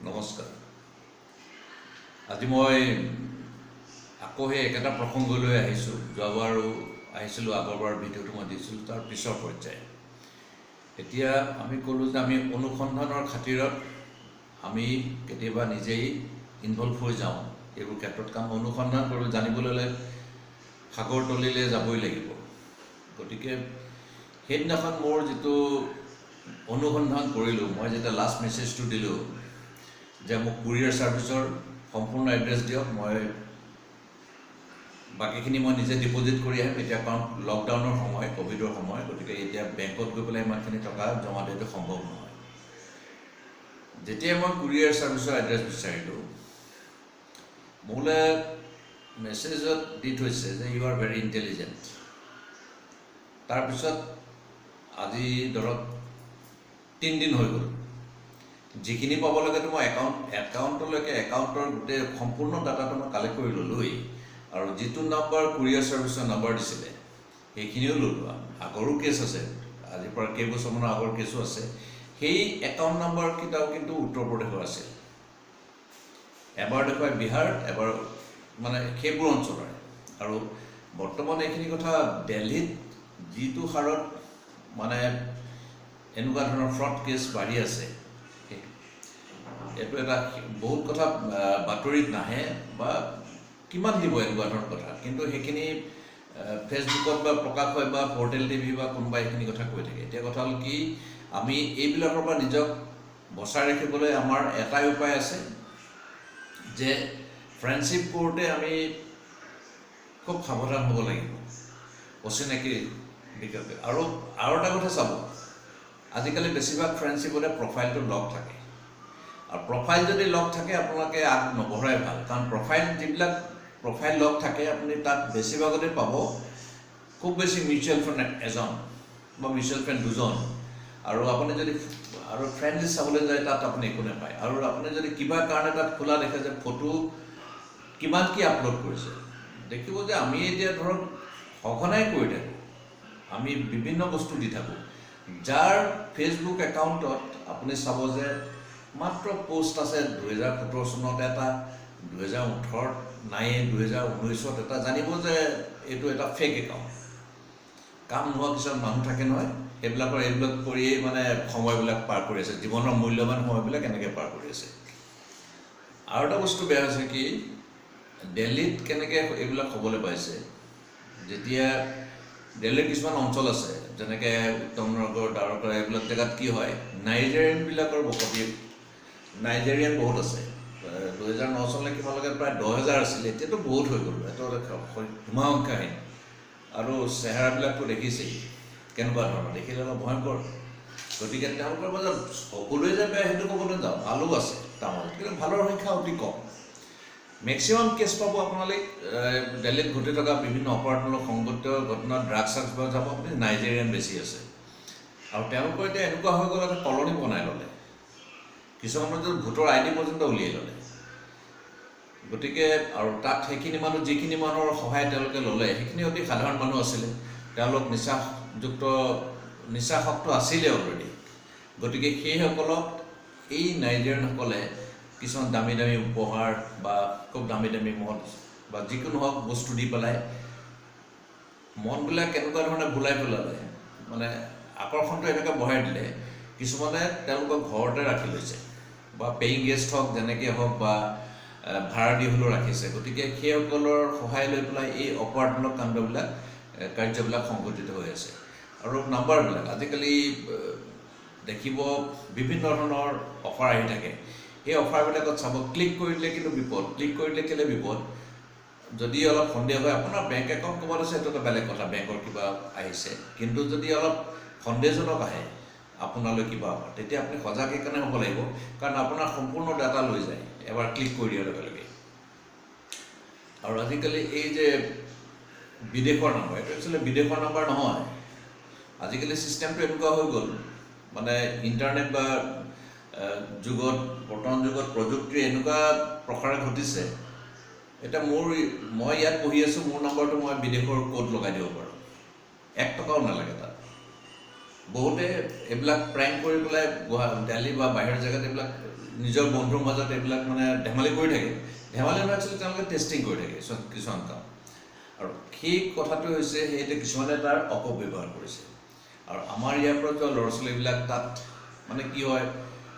নমস্কাৰ। আজি মই আকৌ সেই একেটা প্ৰসংগলৈ আহিছোঁ। যোৱাবাৰো আহিছিলোঁ, আগৰবাৰ ভিডিঅ'টো মই দিছিলোঁ তাৰ পিছৰ পৰ্যায়ে। এতিয়া আমি ক'লোঁ যে আমি অনুসন্ধানৰ খাতিৰত আমি কেতিয়াবা নিজেই ইনভলভ হৈ যাওঁ এইবোৰ ক্ষেত্ৰত, কাৰণ অনুসন্ধান কৰি জানিবলৈ হ'লে সাগৰ তলিলৈ যাবই লাগিব। গতিকে সেইদিনাখন মোৰ যিটো অনুসন্ধান কৰিলোঁ, মই যেতিয়া লাষ্ট মেছেজটো দিলোঁ যে মোক কুৰিয়াৰ ছাৰ্ভিচৰ সম্পূৰ্ণ এড্ৰেছ দিয়ক, মই বাকীখিনি মই নিজে ডিপ'জিট কৰি আহিম। এতিয়া কাৰণ লকডাউনৰ সময়, ক'ভিডৰ সময়, গতিকে এতিয়া বেংকত গৈ পেলাই ইমানখিনি টকা জমা দিয়াটো সম্ভৱ নহয়। যেতিয়াই মই কুৰিয়াৰ ছাৰ্ভিচৰ এড্ৰেছ বিচাৰিলোঁ, মোলৈ মেছেজত দি থৈছে যে ইউ আৰ ভেৰি ইণ্টেলিজেণ্ট। তাৰপিছত আজি ধৰক 3 দিন হৈ গ'ল। যিখিনি পাব লাগেতো মই একাউণ্টৰ গোটেই সম্পূৰ্ণ ডাটাটো মই কালেক্ট কৰি ল'লোৱেই, আৰু যিটো নাম্বাৰ কুৰিয়াৰ ছাৰ্ভিচৰ নাম্বাৰ দিছিলে সেইখিনিও ল'লোঁ। আগৰো কেছ আছে, আজিৰ পৰা কেইবছৰমানৰ আগৰ কেছো আছে। সেই একাউণ্ট নাম্বাৰকেইটাও কিন্তু উত্তৰ প্ৰদেশৰ আছিল। এবাৰ দেখুৱাই বিহাৰ, এবাৰ মানে সেইবোৰ অঞ্চলৰে। আৰু বৰ্তমান এইখিনি কথা দিল্লীত যিটো হাৰত মানে এনেকুৱা ধৰণৰ ফ্ৰড কেছ বাঢ়ি আছে, এইটো এটা বহুত কথা বাতৰিত নাহে বা কিমান দিব এনেকুৱা ধৰণৰ কথা, কিন্তু সেইখিনি ফেচবুকত বা প্ৰকাশ হয় বা পৰ্টেল টিভি বা কোনোবা এইখিনি কথা কৈ থাকে। এতিয়া কথা হ'ল কি, আমি এইবিলাকৰ পৰা নিজক বচাই ৰাখিবলৈ আমাৰ এটাই উপায় আছে যে ফ্ৰেণ্ডশ্বিপ কৰোঁতে আমি খুব সাৱধান হ'ব লাগিব অচিনাকি বিশেষকৈ। আৰু এটা কথা চাব, আজিকালি বেছিভাগ ফ্ৰেণ্ডশ্বিপতে প্ৰফাইলটো লক থাকে, আৰু প্ৰফাইল যদি লক থাকে আপোনালোকে আগ নবঢ়াই ভাল। কাৰণ যিবিলাক প্ৰফাইল লক থাকে আপুনি তাত বেছিভাগতে পাব খুব বেছি মিউচুৱেল ফাণ্ড এজন বা মিউচুৱেল ফাণ্ড 2জন, আৰু আপুনি যদি আৰু ফ্ৰেণ্ড লিষ্ট চাবলৈ যায় তাত আপুনি একো নাপায়। আৰু আপুনি যদি কিবা কাৰণে তাত খোলা দেখে যে ফটো কিমান কি আপলোড কৰিছে, দেখিব যে আমি এতিয়া ধৰক সঘনাই কৰি থাকোঁ, আমি বিভিন্ন বস্তু দি থাকোঁ। যাৰ ফেচবুক একাউণ্টত আপুনি চাব যে মাত্ৰ পোষ্ট আছে 2017 চনত এটা, 2018 নাই, 2019ত এটা, জানিব যে এইটো এটা ফেক একাউণ্ট। কাম নোহোৱা কিছুমান মানুহ থাকে নহয়, এইবিলাক কৰিয়েই মানে সময়বিলাক পাৰ কৰি আছে, জীৱনৰ মূল্যৱান সময়বিলাক এনেকৈ পাৰ কৰি আছে। আৰু এটা বস্তু বেয়া হৈছে কি, দিল্লীত কেনেকৈ এইবিলাক হ'বলৈ পাইছে, যেতিয়া দিল্লীৰ কিছুমান অঞ্চল আছে যেনেকৈ উত্তম নগৰ, দ্বাৰকা, এইবিলাক জেগাত কি হয়, নাইজেৰিয়ানবিলাকৰ বসতি, নাইজেৰিয়ান বহুত আছে। 2009 চনলৈ কিমানলৈকে প্ৰায় 10,000 আছিলে, এতিয়াতো বহুত হৈ গ'ল, এইটো হিমাংকাহীন। আৰু চেহেৰাবিলাকতো দেখিছেই কেনেকুৱা ধৰণৰ, দেখিলে অলপ ভয়ংকৰ। গতিকে তেওঁলোকৰ মাজত সকলোৱে যে বেয়া সেইটো ক'ব নাযাওঁ, ভালো আছে তাৰ মাজত, কিন্তু ভালৰ সংখ্যা অতি কম। মেক্সিমাম কেছ পাব আপোনালোকে দিল্লীত ঘটি থকা বিভিন্ন অপৰাধমূলক সংঘটিত ঘটনা, ড্ৰাগছ যাব, আপুনি নাইজেৰিয়ান বেছি আছে। আৰু তেওঁলোকৰ এতিয়া এনেকুৱা হৈ গ'ল, এটা কলনি বনাই ল'লে, কিছুমানৰ যদি ভোটৰ ID পৰ্যন্ত উলিয়াই ল'লে। গতিকে আৰু তাত সেইখিনি মানুহ, যিখিনি মানুহৰ সহায় তেওঁলোকে ল'লে, সেইখিনি অতি সাধাৰণ মানুহ আছিলে, তেওঁলোক নিচাসক্ত আছিলে অলৰেডি। গতিকে সেইসকলক এই নাইজেৰিয়ানসকলে কিছুমান দামী দামী উপহাৰ বা খুব দামী দামী মদ বা যিকোনো হওক বস্তু দি পেলাই মনবিলাক কেনেকুৱা ধৰণে ভুলাই পেলালে, মানে আকৰ্ষণটো এনেকৈ বঢ়াই দিলে। কিছুমানে তেওঁলোকক ঘৰতে ৰাখি লৈছে, বা পেয়িং গেষ্ট হওক, যেনেকৈ হওক, বা ভাড়া দি হ'লেও ৰাখিছে। গতিকে সেইসকলৰ সহায় লৈ পেলাই এই অপৰাধমূলক কাৰ্যবিলাক সংঘটিত হৈ আছে। আৰু নাম্বাৰবিলাক আজিকালি দেখিব বিভিন্ন ধৰণৰ অফাৰ আহি থাকে, সেই অফাৰবিলাকত চাব, ক্লিক কৰিলে কিন্তু বিপদ। ক্লিক কৰিলে কেলে বিপদ, যদি অলপ সন্দেহ হয়, আপোনাৰ বেংক একাউণ্ট ক'ৰবাত আছে সেইটো এটা বেলেগ কথা, বেংকৰ কিবা আহিছে, কিন্তু যদি অলপ সন্দেহজনক আহে আপোনালৈ কিবা অফাৰ, তেতিয়া আপুনি সজাগ সেইকাৰণে হ'ব লাগিব, কাৰণ আপোনাৰ সম্পূৰ্ণ ডাটা লৈ যায় এবাৰ ক্লিক কৰি দিয়াৰ লগে লগে। আৰু আজিকালি এই যে বিদেশৰ নাম্বাৰ, এইটো একচুৱেলি বিদেশৰ নাম্বাৰ নহয়। আজিকালি ছিষ্টেমটো এনেকুৱা হৈ গ'ল, মানে ইণ্টাৰনেট বা বৰ্তমান যুগত প্ৰযুক্তিৰ এনেকুৱা প্ৰসাৰ ঘটিছে। এতিয়া মই ইয়াত পঢ়ি আছোঁ, মোৰ নম্বৰটো মই বিদেশৰ ক'ড লগাই দিব পাৰোঁ, 1 টকাও নালাগে তাত। বহুতে এইবিলাক প্ৰেংক কৰি পেলাই দিল্লী বা বাহিৰৰ জেগাত এইবিলাক নিজৰ বন্ধুৰ মাজত এইবিলাক মানে ধেমালি কৰি থাকে। ধেমালি নহয়, একচুৱেলি তেওঁলোকে টেষ্টিং কৰি থাকে কিছুমান কাম। আৰু সেই কথাটো হৈছে সেইটো কিছুমানে তাৰ অপব্যৱহাৰ কৰিছে। আৰু আমাৰ ইয়াৰ পৰা যোৱা ল'ৰা ছোৱালীবিলাক তাত মানে কি হয়,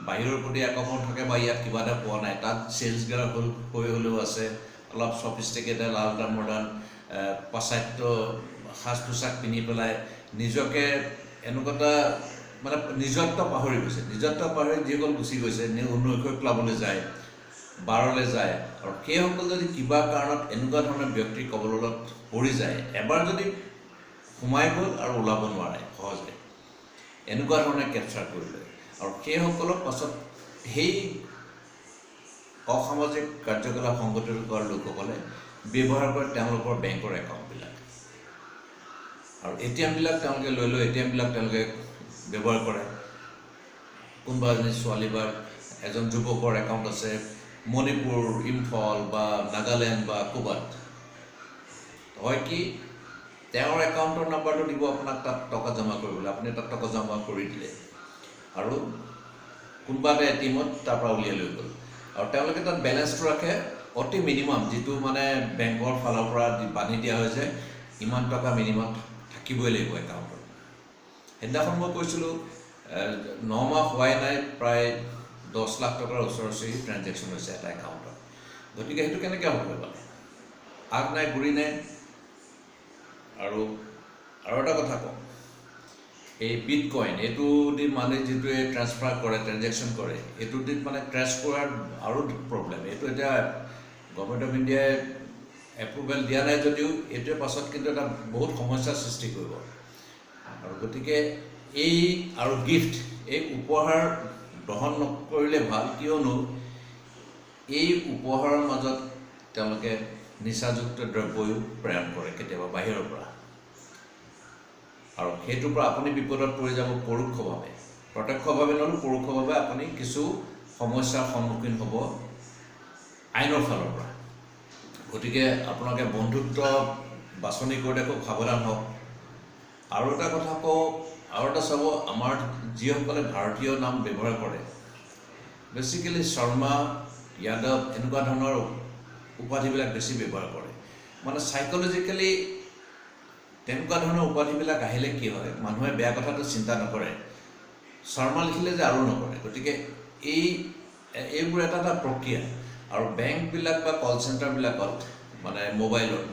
বাহিৰৰ প্ৰতি আকৰ্ষণ থাকে বা ইয়াত কিবা এটা পোৱা নাই, তাত চেলছ গাৰ্ল হৈ হ'লেও আছে, অলপ চফিষ্টিকেটেড আল্ট্ৰা মডাৰ্ণ পাশ্চাত্য সাজ পোছাক পিন্ধি পেলাই নিজকে এনেকুৱা এটা মানে নিজত্ব পাহৰি গৈছে। নিজত্ব পাহৰি যিসকল গুচি গৈছে, নৈশ ক্লাবলৈ যায়, বাৰলৈ যায়। আৰু সেইসকল যদি কিবা কাৰণত এনেকুৱা ধৰণৰ ব্যক্তিৰ কবলত পৰি যায়, এবাৰ যদি সোমাই গ'ল আৰু ওলাব নোৱাৰে সহজে, এনেকুৱা ধৰণে কেপচাৰ কৰি লয়। আৰু সেইসকলক পাছত সেই অসামাজিক কাৰ্যকলাপ সংগঠিত কৰা লোকসকলে ব্যৱহাৰ কৰে তেওঁলোকৰ বেংকৰ একাউণ্টবিলাক। আৰু ATM-বিলাক তেওঁলোকে লৈ ATM-বিলাক তেওঁলোকে ব্যৱহাৰ কৰে। কোনোবা এজনী ছোৱালী বা এজন যুৱকৰ একাউণ্ট আছে মণিপুৰ, ইম্ফল বা নাগালেণ্ড বা ক'ৰবাত, হয় কি তেওঁৰ একাউণ্টৰ নাম্বাৰটো দিব আপোনাক তাত টকা জমা কৰিবলৈ, আপুনি তাত টকা জমা কৰি দিলে আৰু কোনোবা এটা ATM-ত তাৰপৰা উলিয়াই লৈ গ'ল। আৰু তেওঁলোকে তাত বেলেঞ্চটো ৰাখে অতি মিনিমাম, যিটো মানে বেংকৰ ফালৰ পৰা বান্ধি দিয়া হৈছে, ইমান টকা মিনিমাম থাকিবই লাগিব একাউণ্টত। সেইদিনাখন মই কৈছিলোঁ 9 মাহ হোৱাই নাই, প্ৰায় 10 লাখ টকাৰ ওচৰা-ওচৰি ট্ৰেঞ্জেকশ্যন হৈছে এটা একাউণ্টত। গতিকে সেইটো কেনেকৈ হ'ব মানে, আগ নাই গুৰি নাই। আৰু এটা কথা কওঁ, এই বিটকইন এইটো দি মানে যিটোৱে ট্ৰান্সফাৰ কৰে, ট্ৰেঞ্জেকশ্যন কৰে, এইটো দি মানে ট্ৰেছ কৰাৰ আৰু প্ৰব্লেম। এইটো এতিয়া গভৰ্ণমেণ্ট অফ ইণ্ডিয়াই এপ্ৰুভেল দিয়া নাই যদিও এইটোৱে পাছত কিন্তু এটা বহুত সমস্যাৰ সৃষ্টি কৰিব। আৰু গতিকে এই আৰু গিফ্ট, এই উপহাৰ গ্ৰহণ নকৰিলে ভাল, কিয়নো এই উপহাৰৰ মাজত তেওঁলোকে নিচাযুক্ত দ্ৰব্যও প্ৰেৰণ কৰে কেতিয়াবা বাহিৰৰ পৰা। আৰু সেইটোৰ পৰা আপুনি বিপদত পৰি যাব পৰোক্ষভাৱে, প্ৰত্যক্ষভাৱে নহ'লেও পৰোক্ষভাৱে আপুনি কিছু সমস্যাৰ সন্মুখীন হ'ব আইনৰ ফালৰ পৰা। গতিকে আপোনালোকে বন্ধুত্ব বাছনি কৰোঁতে খুব সাৱধান হওক। আৰু এটা কথা কওঁ, আৰু এটা চাব, আমাৰ যিসকলে ভাৰতীয় নাম ব্যৱহাৰ কৰে, বেচিকেলি শৰ্মা, যাদৱ এনেকুৱা ধৰণৰ উপাধিবিলাক বেছি ব্যৱহাৰ কৰে। মানে চাইক'লজিকেলি তেনেকুৱা ধৰণৰ উপাধিবিলাক আহিলে কি হয়, মানুহে বেয়া কথাটো চিন্তা নকৰে, শৰ্মা লিখিলে যে আৰু নকৰে। গতিকে এইবোৰ এটা প্ৰক্ৰিয়া। আৰু বেংকবিলাক বা কল চেণ্টাৰবিলাকত মানে মোবাইলত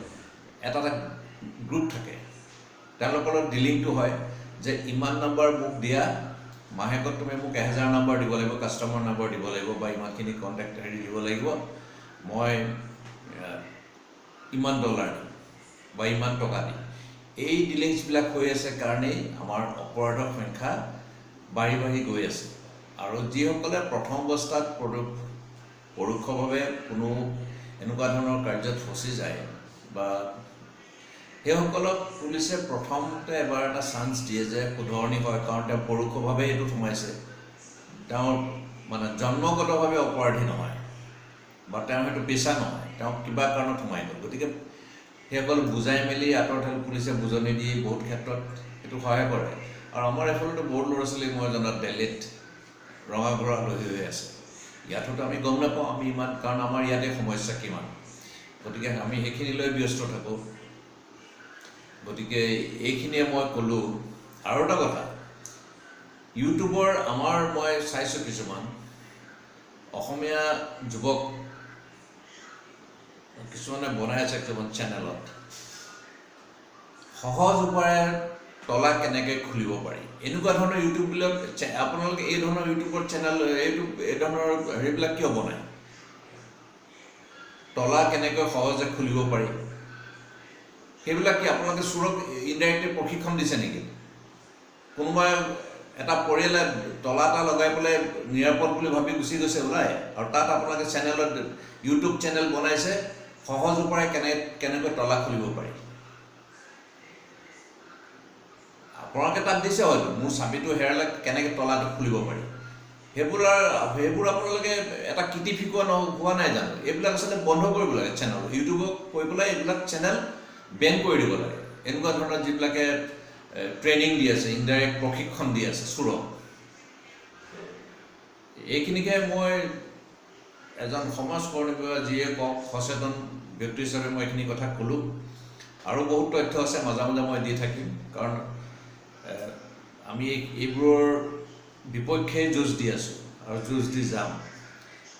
এটা গ্ৰুপ থাকে, তেওঁলোকৰ লগত ডিলিংটো হয় যে ইমান নম্বৰ মোক দিয়া, মাহেকত তুমি মোক 1000 নম্বৰ দিব লাগিব, কাষ্টমাৰ নম্বৰ দিব লাগিব বা ইমানখিনি কণ্টেক্ট দিব লাগিব, মই ইমান ডলাৰ দিম বা ইমান টকা দিম। এই ডিলিংছবিলাক হৈ আছে কাৰণেই আমাৰ অপৰাধৰ সংখ্যা বাঢ়ি গৈ আছে। আৰু যিসকলে প্ৰথম অৱস্থাত পৰোক্ষভাৱে কোনো এনেকুৱা ধৰণৰ কাৰ্যত ফচি যায় বা সেইসকলক পুলিচে প্ৰথমতে এবাৰ এটা চান্স দিয়ে যে শুধৰণি হয়, কাৰণ তেওঁ পৰোক্ষভাৱে এইটোত সোমাইছে, তেওঁৰ মানে জন্মগতভাৱে অপৰাধী নহয় বা তেওঁৰ সেইটো পেচা নহয়, তেওঁ কিবা কাৰণত সোমাই গ'ল। গতিকে সেইসকল বুজাই মেলি আঁতৰত পুলিচে বুজনি দি বহুত ক্ষেত্ৰত সেইটো সহায় কৰে। আৰু আমাৰ এফালেতো বহুত ল'ৰা ছোৱালী মই জনাত দিল্লীত ৰঙা ঘোঁৰা আলহী হৈ আছে। ইয়াতোতো আমি গম নাপাওঁ আমি ইমান, কাৰণ আমাৰ ইয়াতে সমস্যা কিমান, গতিকে আমি সেইখিনিলৈ ব্যস্ত থাকোঁ। গতিকে এইখিনিয়ে মই ক'লোঁ। আৰু এটা কথা, ইউটিউবৰ মই চাইছোঁ কিছুমান অসমীয়া যুৱক কিছুমানে বনাই আছে কিছুমান চেনেলত, সহজ উপায়েৰে তলা কেনেকৈ খুলিব পাৰি, এনেকুৱা ধৰণৰ ইউটিউববিলাক। আপোনালোকে এই ধৰণৰ ইউটিউবৰ চেনেল, এই ধৰণৰ হেৰিবিলাক কিয় বনায়? তলা কেনেকৈ সহজে খুলিব পাৰি, সেইবিলাক কি আপোনালোকে চোৰক ইনডাইৰেক্টলি প্ৰশিক্ষণ দিছে নেকি? কোনোবাই এটা পৰিয়ালে তলা এটা লগাই পেলাই নিৰাপদ বুলি ভাবি গুচি গৈছে ওলাই, আৰু তাত আপোনালোকে চেনেলত ইউটিউব চেনেল বনাইছে সহজ উপায় কেনেকৈ তলা খুলিব পাৰি। আপোনালোকে তাত দিছে হয়তো মোৰ চাবিটো হেৰালে কেনেকৈ তলাটো খুলিব পাৰি, সেইবোৰ আপোনালোকে এটা কিটি শিকোৱা হোৱা নাই জানো? এইবিলাক আচলতে বন্ধ কৰিব লাগে চেনেল, ইউটিউবক কৈ পেলাই এইবিলাক চেনেল বেন কৰি দিব লাগে। এনেকুৱা ধৰণৰ যিবিলাকে ট্ৰেইনিং দি আছে, ইনডাইৰেক্ট প্ৰশিক্ষণ দি আছে চোৰক। এইখিনিকে মই এজন সমাজকৰ্মী বা যিয়ে কওক সচেতন ব্যক্তি হিচাপে মই এইখিনি কথা ক'লোঁ। আৰু বহুত তথ্য আছে, মাজে মাজে মই দি থাকিম, কাৰণ আমি এইবোৰৰ বিপক্ষে যুঁজ দি আছোঁ আৰু যুঁজ দি যাম।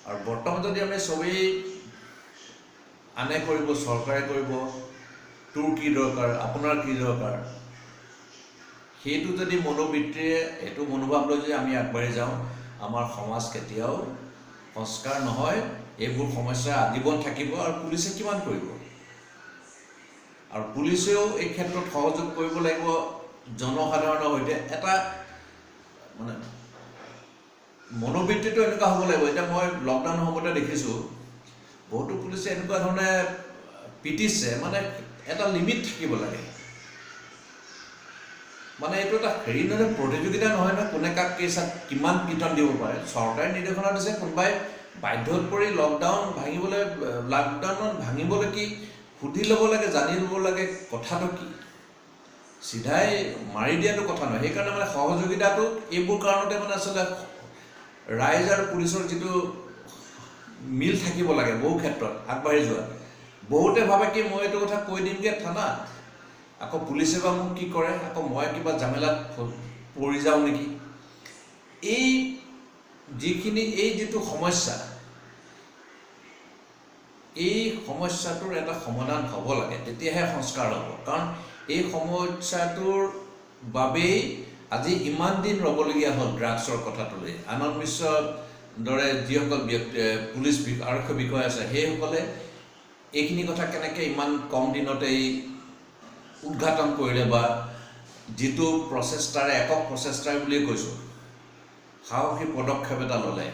আৰু বৰ্তমান যদি আমি চবেই আনে কৰিব, চৰকাৰে কৰিব, তোৰ কি দৰকাৰ, আপোনাৰ কি দৰকাৰ, সেইটো যদি মনোবৃত্তিৰে, এইটো মনোভাৱ লৈ যদি আমি আগবাঢ়ি যাওঁ, আমাৰ সমাজ কেতিয়াও সংস্কাৰ নহয়। এইবোৰ সমস্যা আজীৱন থাকিব। আৰু পুলিচে কিমান কৰিব, আৰু পুলিচেও এই ক্ষেত্ৰত সহযোগ কৰিব লাগিব জনসাধাৰণৰ সৈতে। এটা মানে মনোবৃত্তিটো এনেকুৱা হ'ব লাগিব। এতিয়া মই লকডাউনৰ সময়তে দেখিছোঁ বহুতো পুলিচে এনেকুৱা ধৰণে পিটিছে, মানে এটা লিমিট থাকিব লাগে। মানে এইটো এটা হেৰি নহয়, প্ৰতিযোগিতা নহয় নহয়, কোনে কাক কেইচাত কিমান পিটন দিব পাৰে। চৰকাৰে নিৰ্দেশনা দিছে, কোনোবাই বাধ্যত পৰি লকডাউনত ভাঙিবলৈ কি সুধি ল'ব লাগে, জানি ল'ব লাগে কথাটো কি, চিধাই মাৰি দিয়াটো কথা নহয়। সেইকাৰণে মানে সহযোগিতাটো এইবোৰ কাৰণতে মানে আচলতে ৰাইজ আৰু পুলিচৰ যিটো মিল থাকিব লাগে বহু ক্ষেত্ৰত আগবাঢ়ি যোৱা। বহুতে ভাবে কি মই এইটো কথা কৈ দিমগৈ থানাত, আকৌ পুলিচে বা মোক কি কৰে, আকৌ মই কিবা ঝামেলাত পৰি যাওঁ নেকি। এই যিটো সমস্যা, এই সমস্যাটোৰ এটা সমাধান হ'ব লাগে, তেতিয়াহে সংস্কাৰ হ'ব। কাৰণ এই সমস্যাটোৰ বাবেই আজি ইমান দিন ৰ'বলগীয়া হ'ল ড্ৰাগছৰ কথাটো লৈ। আনন্দ মিশ্ৰৰ দৰে যিসকল পুলিচ আৰক্ষী বিষয়া আছে, সেইসকলে এইখিনি কথা কেনেকৈ ইমান কম দিনতেই উদঘাটন কৰিলে, বা যিটো প্ৰচেষ্টাৰে, একক প্ৰচেষ্টাৰে বুলিয়ে কৈছোঁ, সাহসী পদক্ষেপ এটা ল'লে।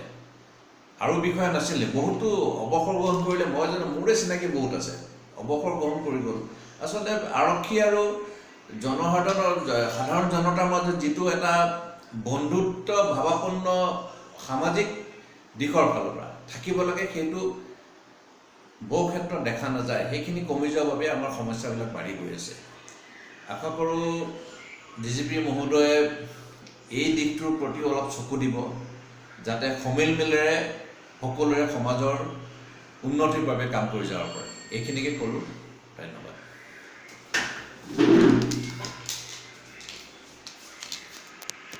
আৰু বিষয়া নাছিলে, বহুতো অৱসৰ গ্ৰহণ কৰিলে। মই জানো, মোৰে চিনাকি বহুত আছে অৱসৰ গ্ৰহণ কৰি গ'ল। আচলতে আৰক্ষী আৰু সাধাৰণ জনতাৰ মাজত যিটো এটা বন্ধুত্ব ভাৱাপন্ন সামাজিক দিশৰ ফালৰ পৰা থাকিব লাগে, সেইটো বহু ক্ষেত্ৰত দেখা নাযায়। সেইখিনি কমি যোৱাৰ বাবে আমাৰ সমস্যাবিলাক বাঢ়ি গৈ আছে। আশা কৰোঁ DGP মহোদয়ে এই দিশটোৰ প্ৰতি অলপ চকু দিব, যাতে সমিল মিলেৰে সকলোৰে সমাজৰ উন্নতিৰ বাবে কাম কৰি যাব পাৰে। এইখিনিকে ক'লোঁ, ধন্যবাদ।